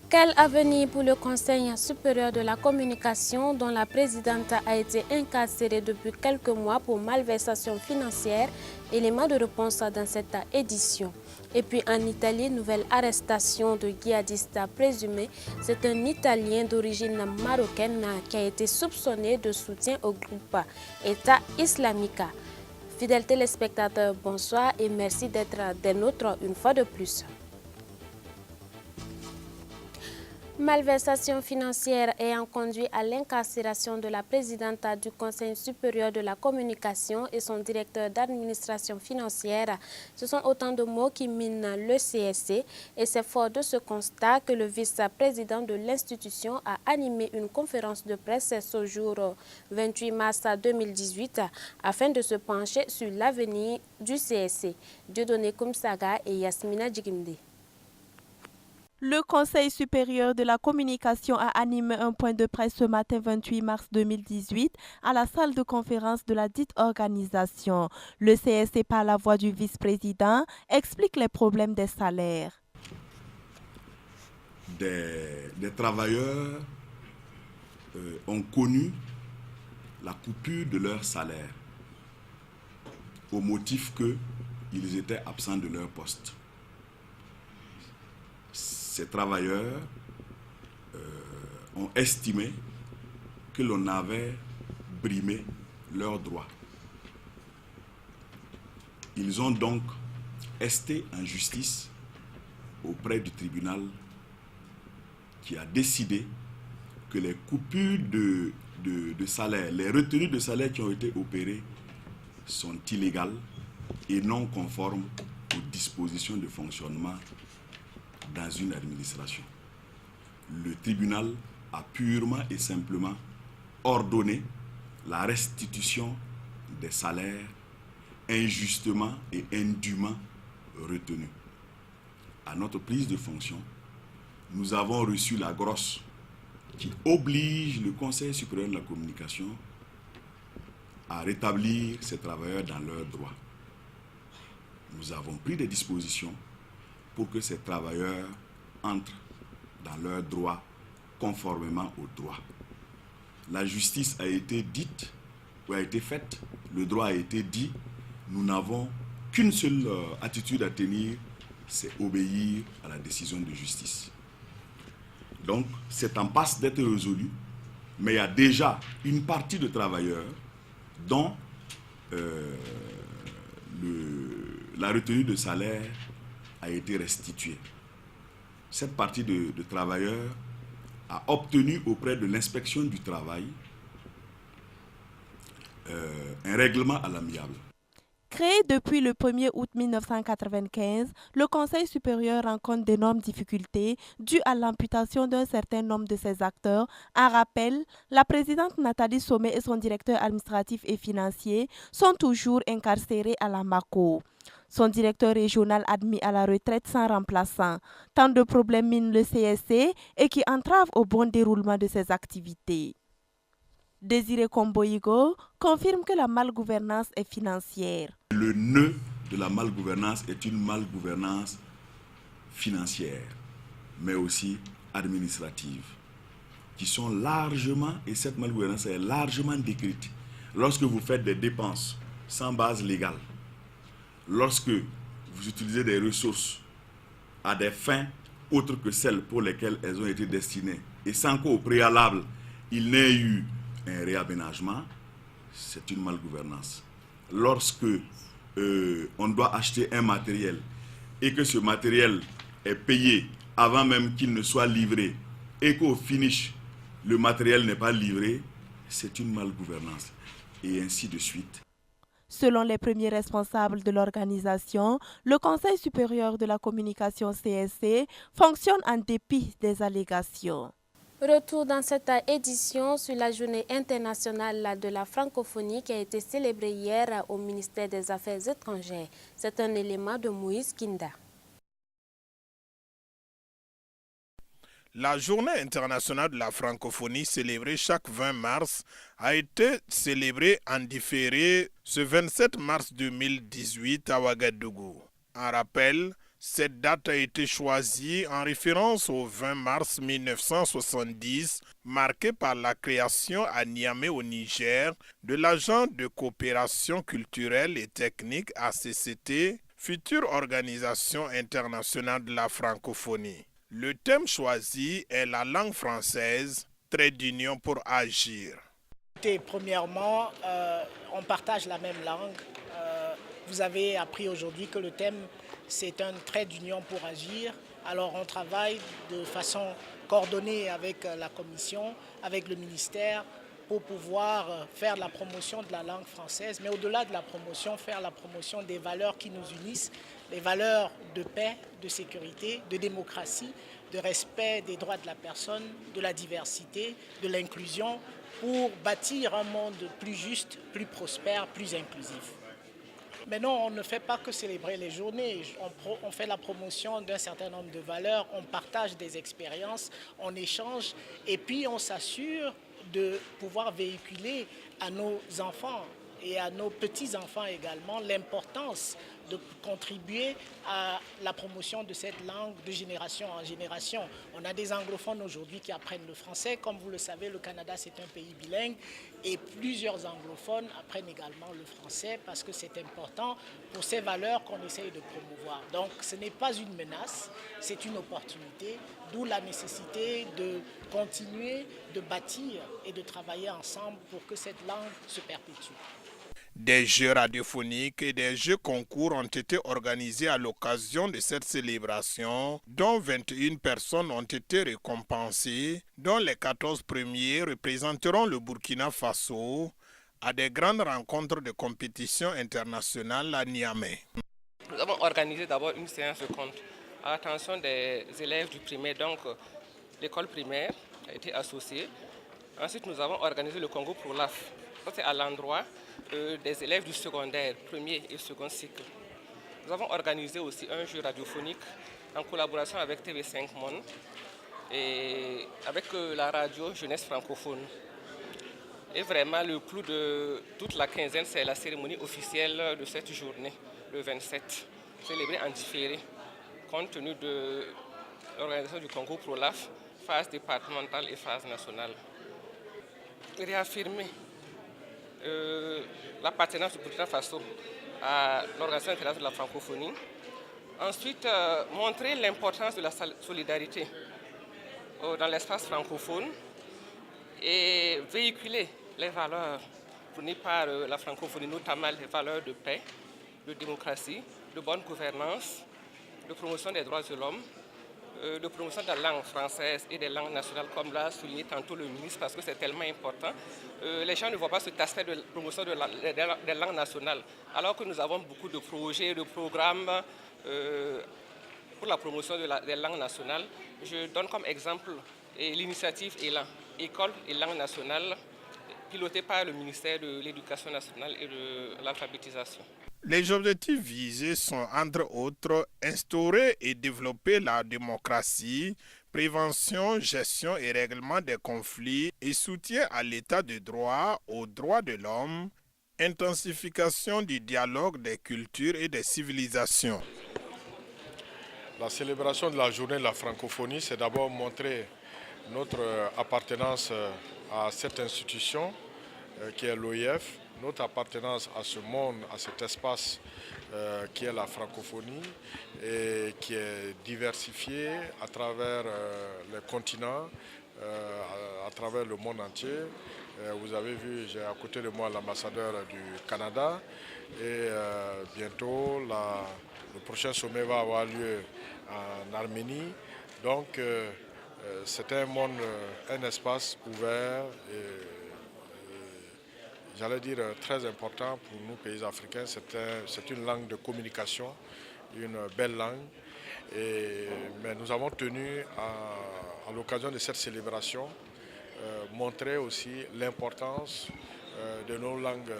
Quel avenir pour le Conseil supérieur de la communication dont la présidente a été incarcérée depuis quelques mois pour malversation financière? Élément de réponse dans cette édition. Et puis en Italie, nouvelle arrestation de djihadistes présumés. C'est un Italien d'origine marocaine qui a été soupçonné de soutien au groupe État islamique. Fidèles téléspectateurs, bonsoir et merci d'être des nôtres une fois de plus. Malversation financière ayant conduit à l'incarcération de la présidente du Conseil supérieur de la communication et son directeur d'administration financière. Ce sont autant de mots qui minent le CSC et c'est fort de ce constat que le vice-président de l'institution a animé une conférence de presse ce jour 28 mars 2018 afin de se pencher sur l'avenir du CSC. Dieudonné Koumsaga et Yasmina Djigimde. Le Conseil supérieur de la communication a animé un point de presse ce matin 28 mars 2018 à la salle de conférence de la dite organisation. Le CSC, par la voix du vice-président, explique les problèmes des salaires. Des travailleurs ont connu la coupure de leur salaire au motif qu'ils étaient absents de leur poste. Ces travailleurs ont estimé que l'on avait brimé leurs droits. Ils ont donc esté en justice auprès du tribunal qui a décidé que les coupures de salaire, les retenues de salaire qui ont été opérées sont illégales et non conformes aux dispositions de fonctionnement dans une administration. Le tribunal a purement et simplement ordonné la restitution des salaires injustement et indûment retenus. À notre prise de fonction, nous avons reçu la grosse qui oblige le Conseil supérieur de la communication à rétablir ces travailleurs dans leurs droits. Nous avons pris des dispositions pour que ces travailleurs entrent dans leurs droits conformément aux droits. La justice a été dite, ou a été faite, le droit a été dit, nous n'avons qu'une seule attitude à tenir, c'est obéir à la décision de justice. Donc, c'est en passe d'être résolu, mais il y a déjà une partie de travailleurs dont la retenue de salaire a été restituée. Cette partie de travailleurs a obtenu auprès de l'inspection du travail un règlement à l'amiable. Créé depuis le 1er août 1995, le Conseil supérieur rencontre d'énormes difficultés dues à l'amputation d'un certain nombre de ses acteurs. En rappel, la présidente Nathalie Sommet et son directeur administratif et financier sont toujours incarcérés à la MACO. Son directeur régional admis à la retraite sans remplaçant. Tant de problèmes minent le CSC et qui entravent au bon déroulement de ses activités. Désiré Komboïgo confirme que la malgouvernance est financière. Le nœud de la malgouvernance est une malgouvernance financière, mais aussi administrative, qui sont largement, et cette malgouvernance est largement décrite. Lorsque vous faites des dépenses sans base légale, lorsque vous utilisez des ressources à des fins autres que celles pour lesquelles elles ont été destinées, et sans qu'au préalable, il n'ait eu un réaménagement, c'est une malgouvernance. Lorsque on doit acheter un matériel et que ce matériel est payé avant même qu'il ne soit livré et qu'au finish, le matériel n'est pas livré, c'est une malgouvernance. Et ainsi de suite. Selon les premiers responsables de l'organisation, le Conseil supérieur de la communication CSC fonctionne en dépit des allégations. Retour dans cette édition sur la journée internationale de la francophonie qui a été célébrée hier au ministère des Affaires étrangères. C'est un élément de Moïse Kinda. La journée internationale de la francophonie célébrée chaque 20 mars a été célébrée en différé ce 27 mars 2018 à Ouagadougou. En rappel, Cette date a été choisie en référence au 20 mars 1970, marqué par la création à Niamey au Niger de l'Agence de coopération culturelle et technique ACCT, future organisation internationale de la francophonie. Le thème choisi est la langue française, trait d'union pour agir. Premièrement, on partage la même langue. Vous avez appris aujourd'hui que le thème, c'est un trait d'union pour agir. Alors on travaille de façon coordonnée avec la commission, avec le ministère, pour pouvoir faire la promotion de la langue française, mais au-delà de la promotion, faire la promotion des valeurs qui nous unissent, les valeurs de paix, de sécurité, de démocratie, de respect des droits de la personne, de la diversité, de l'inclusion, pour bâtir un monde plus juste, plus prospère, plus inclusif. Mais non, on ne fait pas que célébrer les journées, on fait la promotion d'un certain nombre de valeurs, on partage des expériences, on échange et puis on s'assure de pouvoir véhiculer à nos enfants et à nos petits-enfants également l'importance de contribuer à la promotion de cette langue de génération en génération. On a des anglophones aujourd'hui qui apprennent le français. Comme vous le savez, le Canada, c'est un pays bilingue et plusieurs anglophones apprennent également le français parce que c'est important pour ces valeurs qu'on essaye de promouvoir. Donc ce n'est pas une menace, c'est une opportunité, d'où la nécessité de continuer de bâtir et de travailler ensemble pour que cette langue se perpétue. Des jeux radiophoniques et des jeux concours ont été organisés à l'occasion de cette célébration, dont 21 personnes ont été récompensées, dont les 14 premiers représenteront le Burkina Faso à des grandes rencontres de compétition internationale à Niamey. Nous avons organisé d'abord une séance de compte à l'attention des élèves du primaire, donc l'école primaire a été associée. Ensuite, nous avons organisé le concours pour l'AF. C'est à l'endroit des élèves du secondaire, premier et second cycle. Nous avons organisé aussi un jeu radiophonique en collaboration avec TV5 Monde et avec la radio Jeunesse francophone. Et vraiment, le clou de toute la quinzaine, c'est la cérémonie officielle de cette journée, le 27, célébrée en différé, compte tenu de l'organisation du concours ProLAF, phase départementale et phase nationale. Réaffirmer l'appartenance du Burkina Faso à l'Organisation internationale de la francophonie. Ensuite, montrer l'importance de la solidarité dans l'espace francophone et véhiculer les valeurs prônées par la francophonie, notamment les valeurs de paix, de démocratie, de bonne gouvernance, de promotion des droits de l'homme, de promotion de la langue française et des langues nationales, comme l'a souligné tantôt le ministre, parce que c'est tellement important. Les gens ne voient pas cet aspect de promotion des langues nationales, alors que nous avons beaucoup de projets, de programmes pour la promotion des langues nationales. Je donne comme exemple l'initiative ELAN, École et langue nationale, pilotée par le ministère de l'Éducation nationale et de l'alphabétisation. Les objectifs visés sont, entre autres, instaurer et développer la démocratie, prévention, gestion et règlement des conflits et soutien à l'état de droit, aux droits de l'homme, intensification du dialogue des cultures et des civilisations. La célébration de la journée de la francophonie, c'est d'abord montrer notre appartenance à cette institution qui est l'OIF, notre appartenance à ce monde, à cet espace qui est la francophonie et qui est diversifié à travers les continents, à travers le monde entier. Vous avez vu, j'ai à côté de moi l'ambassadeur du Canada et bientôt le prochain sommet va avoir lieu en Arménie. Donc c'est un monde, un espace ouvert et j'allais dire très important pour nous, pays africains. C'est une langue de communication, une belle langue. Mais nous avons tenu, à l'occasion de cette célébration, montrer aussi l'importance de nos langues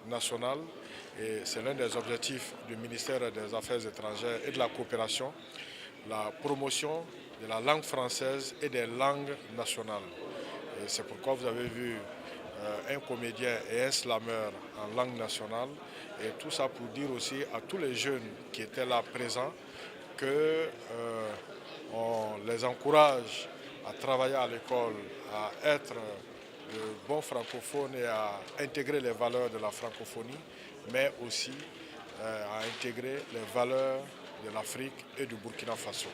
nationales. Et c'est l'un des objectifs du ministère des Affaires étrangères et de la coopération, la promotion de la langue française et des langues nationales. Et c'est pourquoi vous avez vu un comédien et un slameur en langue nationale. Et tout ça pour dire aussi à tous les jeunes qui étaient là présents qu'on les encourage à travailler à l'école, à être de bons francophones et à intégrer les valeurs de la francophonie, mais aussi à intégrer les valeurs de l'Afrique et du Burkina Faso.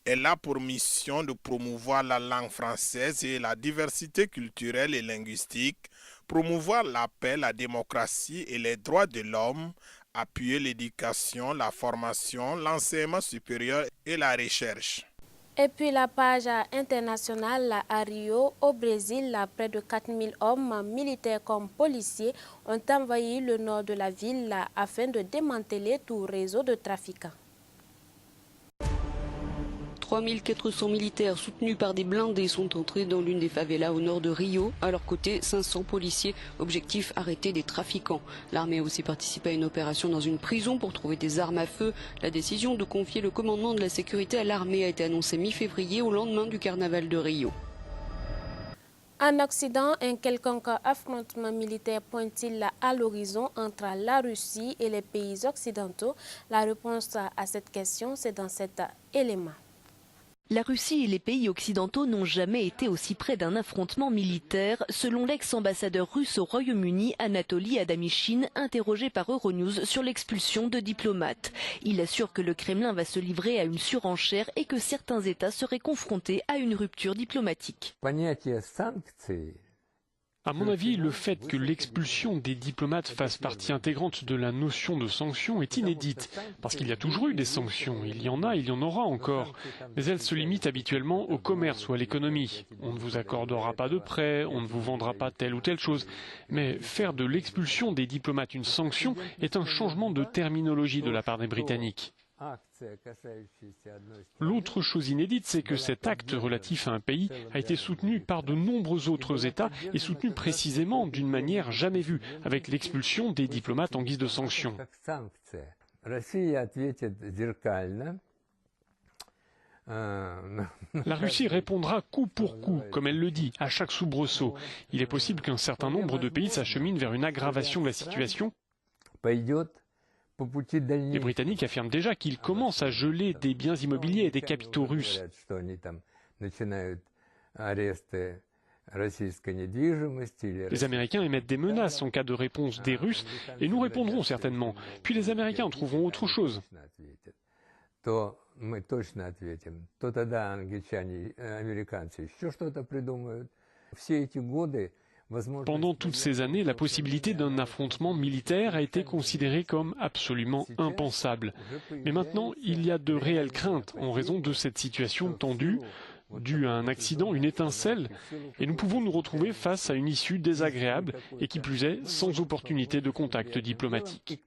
Elle a pour mission de promouvoir la langue française et la diversité culturelle et linguistique, promouvoir la paix, la démocratie et les droits de l'homme, appuyer l'éducation, la formation, l'enseignement supérieur et la recherche. Et puis la page internationale à Rio, au Brésil, près de 4000 hommes, militaires comme policiers, ont envahi le nord de la ville afin de démanteler tout réseau de trafiquants. 3400 militaires soutenus par des blindés sont entrés dans l'une des favelas au nord de Rio. À leur côté, 500 policiers. Objectif, arrêter des trafiquants. L'armée a aussi participé à une opération dans une prison pour trouver des armes à feu. La décision de confier le commandement de la sécurité à l'armée a été annoncée mi-février au lendemain du carnaval de Rio. En Occident, un quelconque affrontement militaire pointe-t-il à l'horizon entre la Russie et les pays occidentaux? La réponse à cette question, c'est dans cet élément. La Russie et les pays occidentaux n'ont jamais été aussi près d'un affrontement militaire, selon l'ex-ambassadeur russe au Royaume-Uni, Anatoly Adamyshyn, interrogé par Euronews sur l'expulsion de diplomates. Il assure que le Kremlin va se livrer à une surenchère et que certains États seraient confrontés à une rupture diplomatique. À mon avis, le fait que l'expulsion des diplomates fasse partie intégrante de la notion de sanctions est inédite, parce qu'il y a toujours eu des sanctions, il y en a, il y en aura encore, mais elles se limitent habituellement au commerce ou à l'économie. On ne vous accordera pas de prêt, on ne vous vendra pas telle ou telle chose, mais faire de l'expulsion des diplomates une sanction est un changement de terminologie de la part des Britanniques. L'autre chose inédite, c'est que cet acte relatif à un pays a été soutenu par de nombreux autres États et soutenu précisément d'une manière jamais vue, avec l'expulsion des diplomates en guise de sanction. La Russie répondra coup pour coup, comme elle le dit, à chaque soubresaut. Il est possible qu'un certain nombre de pays s'acheminent vers une aggravation de la situation. Les Britanniques affirment déjà qu'ils commencent à geler des biens immobiliers et des capitaux russes. Les Américains émettent des menaces en cas de réponse des Russes et nous répondrons certainement. Puis les Américains trouveront autre chose. Pendant toutes ces années, la possibilité d'un affrontement militaire a été considérée comme absolument impensable. Mais maintenant, il y a de réelles craintes en raison de cette situation tendue, due à un accident, une étincelle, et nous pouvons nous retrouver face à une issue désagréable et qui plus est, sans opportunité de contact diplomatique.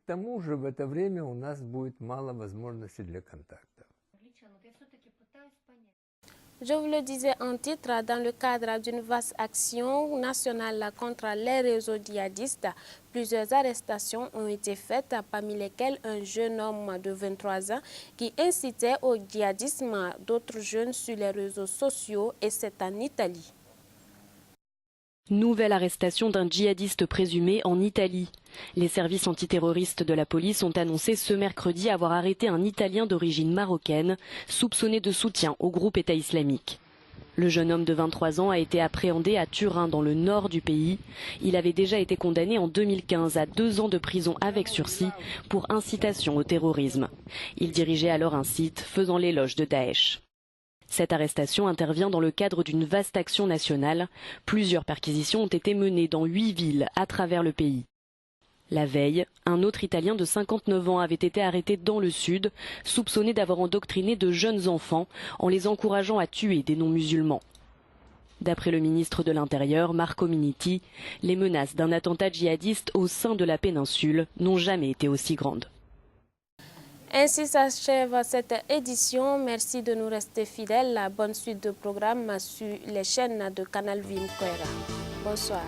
Je vous le disais en titre, dans le cadre d'une vaste action nationale contre les réseaux djihadistes, plusieurs arrestations ont été faites, parmi lesquelles un jeune homme de 23 ans qui incitait au djihadisme d'autres jeunes sur les réseaux sociaux, et c'est en Italie. Nouvelle arrestation d'un djihadiste présumé en Italie. Les services antiterroristes de la police ont annoncé ce mercredi avoir arrêté un Italien d'origine marocaine, soupçonné de soutien au groupe État islamique. Le jeune homme de 23 ans a été appréhendé à Turin, dans le nord du pays. Il avait déjà été condamné en 2015 à 2 ans de prison avec sursis pour incitation au terrorisme. Il dirigeait alors un site faisant l'éloge de Daesh. Cette arrestation intervient dans le cadre d'une vaste action nationale. Plusieurs perquisitions ont été menées dans 8 villes à travers le pays. La veille, un autre Italien de 59 ans avait été arrêté dans le sud, soupçonné d'avoir endoctriné de jeunes enfants en les encourageant à tuer des non-musulmans. D'après le ministre de l'Intérieur, Marco Minniti, les menaces d'un attentat djihadiste au sein de la péninsule n'ont jamais été aussi grandes. Ainsi s'achève cette édition. Merci de nous rester fidèles. Bonne suite de programme sur les chaînes de Canal Vim Kwera. Bonsoir.